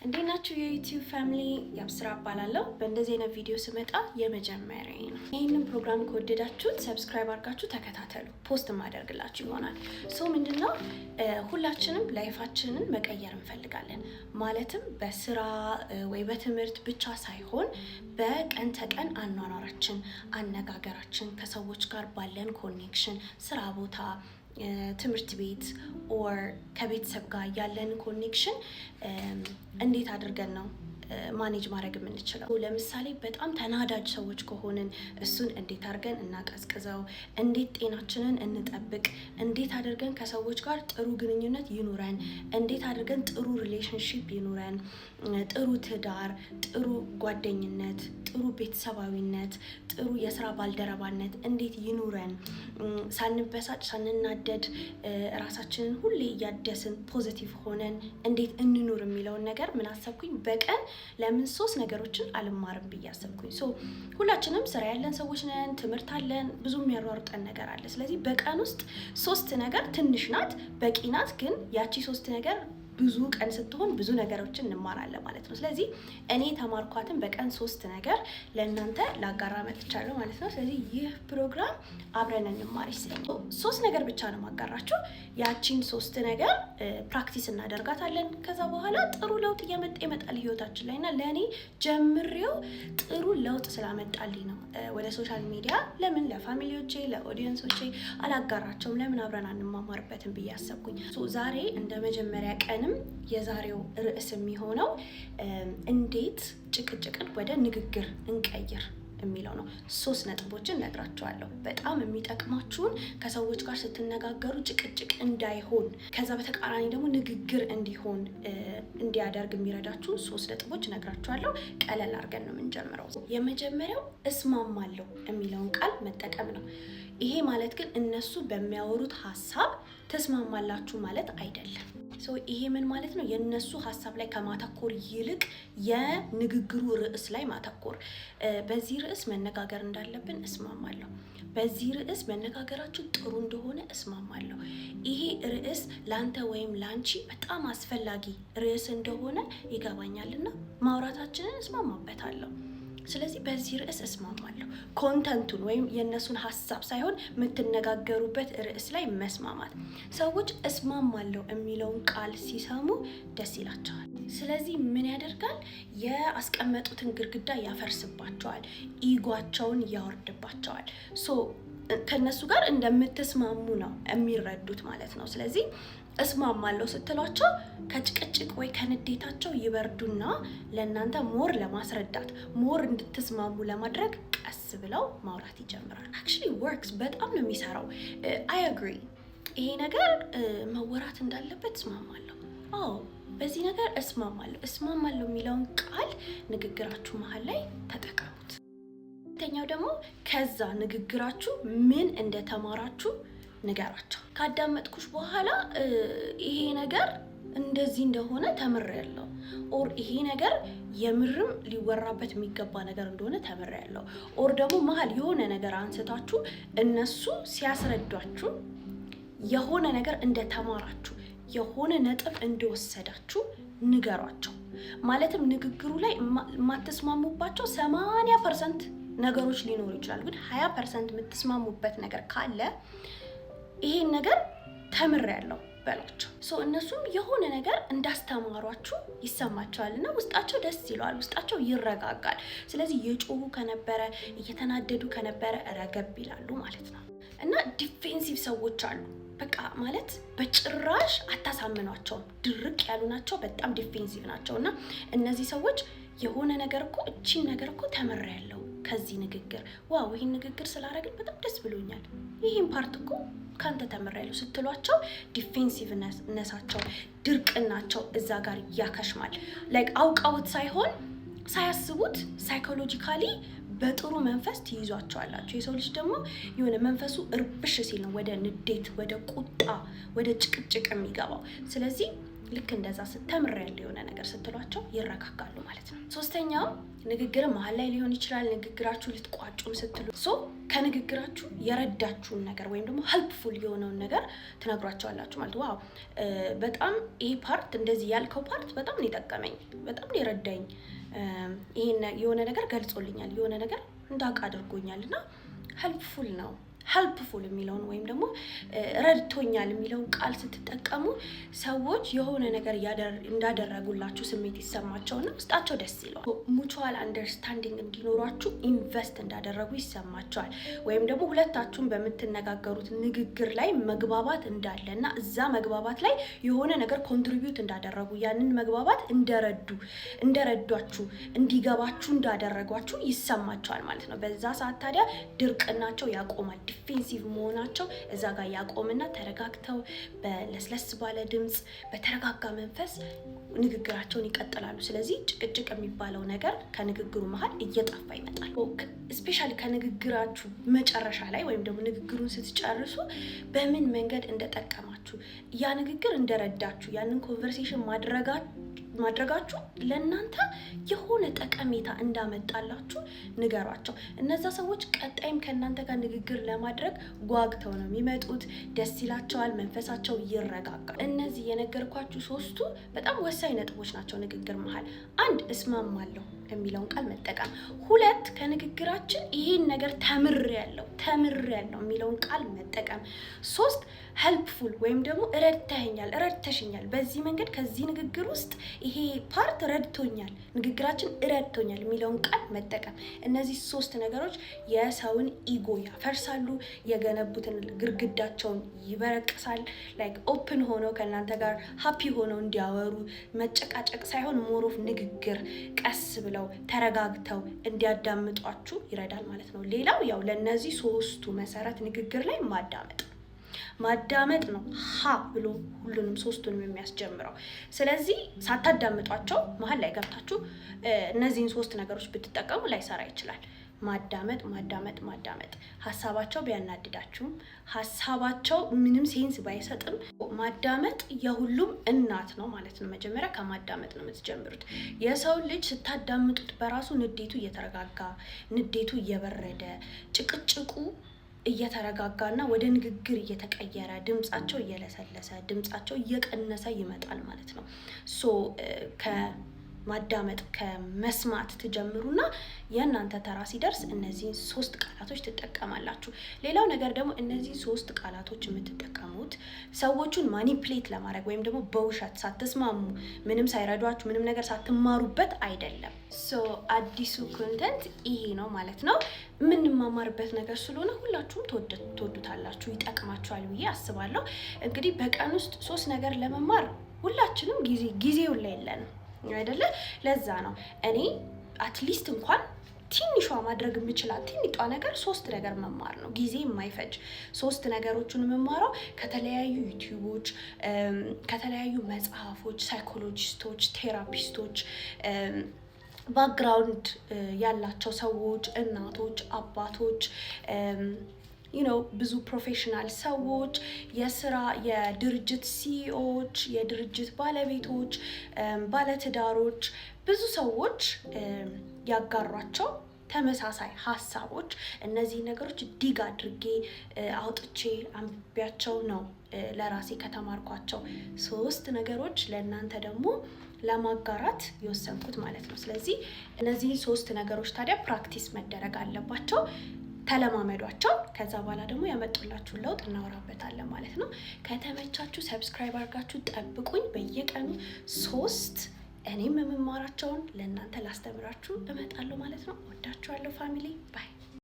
እንዴት ናችሁ የዩቲዩብ ፋሚሊ? ያብስራ እባላለሁ። በእንደዚህ አይነት ቪዲዮ ስመጣ የመጀመሪያዬ ነው። ይህንን ፕሮግራም ከወደዳችሁት ሰብስክራይብ አድርጋችሁ ተከታተሉ። ፖስት ማደርግላችሁ ይሆናል። ምንድነው ሁላችንም ላይፋችንን መቀየር እንፈልጋለን። ማለትም በስራ ወይ በትምህርት ብቻ ሳይሆን በቀን ተቀን አኗኗራችን፣ አነጋገራችን፣ ከሰዎች ጋር ባለን ኮኔክሽን፣ ስራ ቦታ፣ ትምህርት ቤት ኦር ከቤተሰብ ጋር ያለን ኮኔክሽን እንዴት አድርገን ነው ማኔጅ ማድረግ የምንችለው? ለምሳሌ በጣም ተናዳጅ ሰዎች ከሆንን እሱን እንዴት አድርገን እናቀዝቅዘው? እንዴት ጤናችንን እንጠብቅ? እንዴት አድርገን ከሰዎች ጋር ጥሩ ግንኙነት ይኑረን? እንዴት አድርገን ጥሩ ሪሌሽንሺፕ ይኑረን? ጥሩ ትዳር፣ ጥሩ ጓደኝነት፣ ጥሩ ቤተሰባዊነት፣ ጥሩ የስራ ባልደረባነት እንዴት ይኑረን? ሳንበሳጭ፣ ሳንናደድ፣ ራሳችንን ሁሌ እያደስን ፖዚቲቭ ሆነን እንዴት እንኑር የሚለውን ነገር ምን አሰብኩኝ? በቀን ለምን 3 ነገሮችን አልማርም ብዬ አሰብኩኝ። ሁላችንም ስራ ያለን ሰዎች ነን፣ ትምህርት አለን፣ ብዙ የሚያሯሩጠን ነገር አለ። ስለዚህ በቀን ውስጥ 3 ነገር ትንሽ ናት፣ በቂ ናት። ግን ያቺ 3 ነገር ብዙ ቀን ስትሆን ብዙ ነገሮችን እንማራለን ማለት ነው። ስለዚህ እኔ ተማርኳትን በቀን 3 ነገር ለእናንተ ላጋራ መጥቻለሁ ማለት ነው። ስለዚህ ይህ ፕሮግራም አብረን እንማር ይሰኛል። 3 ነገር ብቻ ነው ማጋራችሁ። ያቺን 3 ነገር ፕራክቲስ እናደርጋታለን። ከዛ በኋላ ጥሩ ለውጥ እየመጣ ይመጣል ህይወታችን ላይ እና ለእኔ ጀምሬው ጥሩ ለውጥ ስላመጣልኝ ነው ወደ ሶሻል ሚዲያ ለምን ለፋሚሊዎቼ ለኦዲየንሶቼ አላጋራቸውም፣ ለምን አብረን አንማማርበትም ብዬ አሰብኩኝ። ዛሬ እንደ መጀመሪያ ቀንም የዛሬው ርዕስ የሚሆነው እንዴት ጭቅጭቅን ወደ ንግግር እንቀይር የሚለው ነው። 3 ነጥቦችን ነግራችኋለሁ። በጣም የሚጠቅማችሁን ከሰዎች ጋር ስትነጋገሩ ጭቅጭቅ እንዳይሆን፣ ከዛ በተቃራኒ ደግሞ ንግግር እንዲሆን እንዲያደርግ የሚረዳችሁ 3 ነጥቦች ነግራችኋለሁ። ቀለል አድርገን ነው የምንጀምረው። የመጀመሪያው እስማማለሁ የሚለውን ቃል መጠቀም ነው። ይሄ ማለት ግን እነሱ በሚያወሩት ሀሳብ ተስማማላችሁ ማለት አይደለም። ይሄ ምን ማለት ነው? የነሱ ሀሳብ ላይ ከማተኮር ይልቅ የንግግሩ ርዕስ ላይ ማተኮር። በዚህ ርዕስ መነጋገር እንዳለብን እስማማለሁ። በዚህ ርዕስ መነጋገራችሁ ጥሩ እንደሆነ እስማማለሁ። ይሄ ርዕስ ላንተ ወይም ላንቺ በጣም አስፈላጊ ርዕስ እንደሆነ ይገባኛልና ማውራታችንን እስማማበታለሁ። ስለዚህ በዚህ ርዕስ እስማማለሁ። ኮንተንቱን ወይም የነሱን ሀሳብ ሳይሆን የምትነጋገሩበት ርዕስ ላይ መስማማት። ሰዎች እስማማለሁ የሚለውን ቃል ሲሰሙ ደስ ይላቸዋል። ስለዚህ ምን ያደርጋል? ያስቀመጡትን ግድግዳ ያፈርስባቸዋል፣ ኢጓቸውን ያወርድባቸዋል። ከነሱ ጋር እንደምትስማሙ ነው የሚረዱት ማለት ነው። ስለዚህ እስማማለሁ ስትሏቸው ከጭቅጭቅ ወይ ከንዴታቸው ይበርዱና ለእናንተ ሞር ለማስረዳት ሞር እንድትስማሙ ለማድረግ ቀስ ብለው ማውራት ይጀምራል። አክቹሊ ወርክስ፣ በጣም ነው የሚሰራው። አይ አግሪ፣ ይሄ ነገር መወራት እንዳለበት እስማማለሁ። በዚህ ነገር እስማማለሁ የሚለውን ቃል ንግግራችሁ መሀል ላይ ተጠቀሙት። ሁለተኛው ደግሞ ከዛ ንግግራችሁ ምን እንደተማራችሁ ንገራቸው። ካዳመጥኩሽ በኋላ ይሄ ነገር እንደዚህ እንደሆነ ተምሬያለሁ፣ ኦር ይሄ ነገር የምርም ሊወራበት የሚገባ ነገር እንደሆነ ተምሬያለሁ፣ ኦር ደግሞ መሀል የሆነ ነገር አንስታችሁ እነሱ ሲያስረዷችሁ የሆነ ነገር እንደተማራችሁ የሆነ ነጥብ እንደወሰዳችሁ ንገሯቸው። ማለትም ንግግሩ ላይ የማትስማሙባቸው 80% ነገሮች ሊኖሩ ይችላሉ፣ ግን 20% የምትስማሙበት ነገር ካለ ይሄን ነገር ተምሬያለሁ በሏቸው። እነሱም የሆነ ነገር እንዳስተማሯችሁ ይሰማቸዋል እና ውስጣቸው ደስ ይለዋል፣ ውስጣቸው ይረጋጋል። ስለዚህ የጮሁ ከነበረ እየተናደዱ ከነበረ ረገብ ይላሉ ማለት ነው። እና ዲፌንሲቭ ሰዎች አሉ። በቃ ማለት በጭራሽ አታሳምኗቸውም፣ ድርቅ ያሉ ናቸው፣ በጣም ዲፌንሲቭ ናቸው። እና እነዚህ ሰዎች የሆነ ነገር እኮ እቺን ነገር እኮ ተምሬያለሁ ከዚህ ንግግር፣ ዋው ይሄን ንግግር ስላደረግን በጣም ደስ ብሎኛል፣ ይሄን ፓርት እኮ ካንተ ተምሬያለሁ ስትሏቸው ዲፌንሲቭነሳቸው፣ ድርቅናቸው እዛ ጋር ያከሽማል። አውቀውት ሳይሆን ሳያስቡት ሳይኮሎጂካሊ በጥሩ መንፈስ ትይዟቸዋላችሁ። የሰው ልጅ ደግሞ የሆነ መንፈሱ እርብሽ ሲል ነው ወደ ንዴት፣ ወደ ቁጣ፣ ወደ ጭቅጭቅ የሚገባው። ስለዚህ ልክ እንደዛ ተምሬያለሁ የሆነ ነገር ስትሏቸው ይረጋጋሉ ማለት ነው። ሶስተኛው ንግግር መሀል ላይ ሊሆን ይችላል። ንግግራችሁ ልትቋጩም ስትሉ ከንግግራችሁ የረዳችሁን ነገር ወይም ደግሞ ሄልፕፉል የሆነውን ነገር ትነግሯቸዋላችሁ ማለት ዋው በጣም ይሄ ፓርት እንደዚህ ያልከው ፓርት በጣም ነው የጠቀመኝ፣ በጣም ነው የረዳኝ፣ ይሄን የሆነ ነገር ገልጾልኛል፣ የሆነ ነገር እንዳውቅ አድርጎኛል እና ሄልፕፉል ነው። ሄልፕፉል የሚለውን ወይም ደግሞ ረድቶኛል የሚለውን ቃል ስትጠቀሙ ሰዎች የሆነ ነገር እንዳደረጉላችሁ ስሜት ይሰማቸውና ውስጣቸው ደስ ይለዋል። ሙቹዋል አንደርስታንዲንግ እንዲኖራችሁ ኢንቨስት እንዳደረጉ ይሰማቸዋል። ወይም ደግሞ ሁለታችሁም በምትነጋገሩት ንግግር ላይ መግባባት እንዳለና እዛ መግባባት ላይ የሆነ ነገር ኮንትሪቢዩት እንዳደረጉ ያንን መግባባት እንደረዷችሁ እንዲገባችሁ እንዳደረጓችሁ ይሰማቸዋል ማለት ነው። በዛ ሰዓት ታዲያ ድርቅናቸው ያቆማል። ዲፌንሲቭ መሆናቸው እዛ ጋር ያቆምና ተረጋግተው በለስለስ ባለ ድምጽ በተረጋጋ መንፈስ ንግግራቸውን ይቀጥላሉ። ስለዚህ ጭቅጭቅ የሚባለው ነገር ከንግግሩ መሀል እየጠፋ ይመጣል። ስፔሻሊ ከንግግራችሁ መጨረሻ ላይ ወይም ደግሞ ንግግሩን ስትጨርሱ በምን መንገድ እንደጠቀማችሁ ያ ንግግር እንደረዳችሁ ያንን ኮንቨርሴሽን ማድረጋችሁ ለእናንተ የሆነ ጠቀሜታ እንዳመጣላችሁ ንገሯቸው። እነዛ ሰዎች ቀጣይም ከእናንተ ጋር ንግግር ለማድረግ ጓግተው ነው የሚመጡት። ደስ ይላቸዋል፣ መንፈሳቸው ይረጋጋል። እነዚህ የነገርኳችሁ 3ቱ በጣም ወሳኝ ነጥቦች ናቸው ንግግር መሀል። 1 እስማማለሁ የሚለውን ቃል መጠቀም። 2 ከንግግራችን ይሄን ነገር ተምሬያለሁ የሚለውን ቃል መጠቀም። 3 ሄልፕፉል ወይም ደግሞ ረድተሽኛል፣ በዚህ መንገድ ከዚህ ንግግር ውስጥ ይሄ ፓርት ረድቶኛል፣ ንግግራችን ረድቶኛል የሚለውን ቃል መጠቀም። እነዚህ 3 ነገሮች የሰውን ኢጎ ያፈርሳሉ፣ የገነቡትን ግርግዳቸውን ይበረቅሳል። ላይክ ኦፕን ሆነው ከእናንተ ጋር ሃፒ ሆነው እንዲያወሩ መጨቃጨቅ ሳይሆን ሞሮፍ ንግግር ቀስ ብለው ተረጋግተው እንዲያዳምጧችሁ ይረዳል ማለት ነው። ሌላው ያው ለነዚህ 3ቱ መሰረት ንግግር ላይ ማዳመጥ ነው ሀ ብሎ ሁሉንም 3ቱንም የሚያስጀምረው። ስለዚህ ሳታዳምጧቸው መሀል ላይ ገብታችሁ እነዚህን 3 ነገሮች ብትጠቀሙ ላይሰራ ይችላል። ማዳመጥ ሀሳባቸው ቢያናድዳችሁም ሀሳባቸው ምንም ሴንስ ባይሰጥም ማዳመጥ የሁሉም እናት ነው ማለት ነው። መጀመሪያ ከማዳመጥ ነው የምትጀምሩት። የሰው ልጅ ስታዳምጡት በራሱ ንዴቱ እየተረጋጋ ንዴቱ እየበረደ ጭቅጭቁ እየተረጋጋና ወደ ንግግር እየተቀየረ ድምጻቸው እየለሰለሰ ድምጻቸው እየቀነሰ ይመጣል ማለት ነው። ከማዳመጥ ከመስማት ትጀምሩና የእናንተ ተራ ሲደርስ እነዚህን 3 ቃላቶች ትጠቀማላችሁ። ሌላው ነገር ደግሞ እነዚህ 3 ቃላቶች የምትጠቀሙት ሰዎቹን ማኒፕሌት ለማድረግ ወይም ደግሞ በውሸት ሳትስማሙ ምንም ሳይረዷችሁ ምንም ነገር ሳትማሩበት አይደለም። አዲሱ ኮንተንት ይሄ ነው ማለት ነው። የምንማማርበት ነገር ስለሆነ ሁላችሁም ትወዱታላችሁ፣ ይጠቅማችኋል ብዬ አስባለሁ። እንግዲህ በቀን ውስጥ 3 ነገር ለመማር ሁላችንም ጊዜው ላይ የለንም አይደለ? ለዛ ነው እኔ አትሊስት እንኳን ትንሿ ማድረግ የምችላት ትንሿ ነገር 3 ነገር መማር ነው። ጊዜ የማይፈጅ 3 ነገሮችን መማረው ከተለያዩ ዩቲዩቦች፣ ከተለያዩ መጽሐፎች፣ ሳይኮሎጂስቶች፣ ቴራፒስቶች ባክግራውንድ ያላቸው ሰዎች፣ እናቶች፣ አባቶች ብዙ ፕሮፌሽናል ሰዎች፣ የድርጅት ሲኢኦዎች፣ የድርጅት ባለቤቶች፣ ባለትዳሮች፣ ብዙ ሰዎች ያጋሯቸው ተመሳሳይ ሀሳቦች። እነዚህ ነገሮች ዲግ አድርጌ አውጥቼ አንብቤያቸው ነው ለራሴ ከተማርኳቸው 3 ነገሮች ለእናንተ ደግሞ ለማጋራት የወሰንኩት ማለት ነው። ስለዚህ እነዚህ 3 ነገሮች ታዲያ ፕራክቲስ መደረግ አለባቸው። ተለማመዷቸው። ከዛ በኋላ ደግሞ ያመጡላችሁን ለውጥ እናወራበታለን ማለት ነው። ከተመቻችሁ ሰብስክራይብ አድርጋችሁ ጠብቁኝ። በየቀኑ 3 እኔም የምማራቸውን ለእናንተ ላስተምራችሁ እመጣለሁ ማለት ነው። ወዳችኋለሁ ፋሚሊ ባይ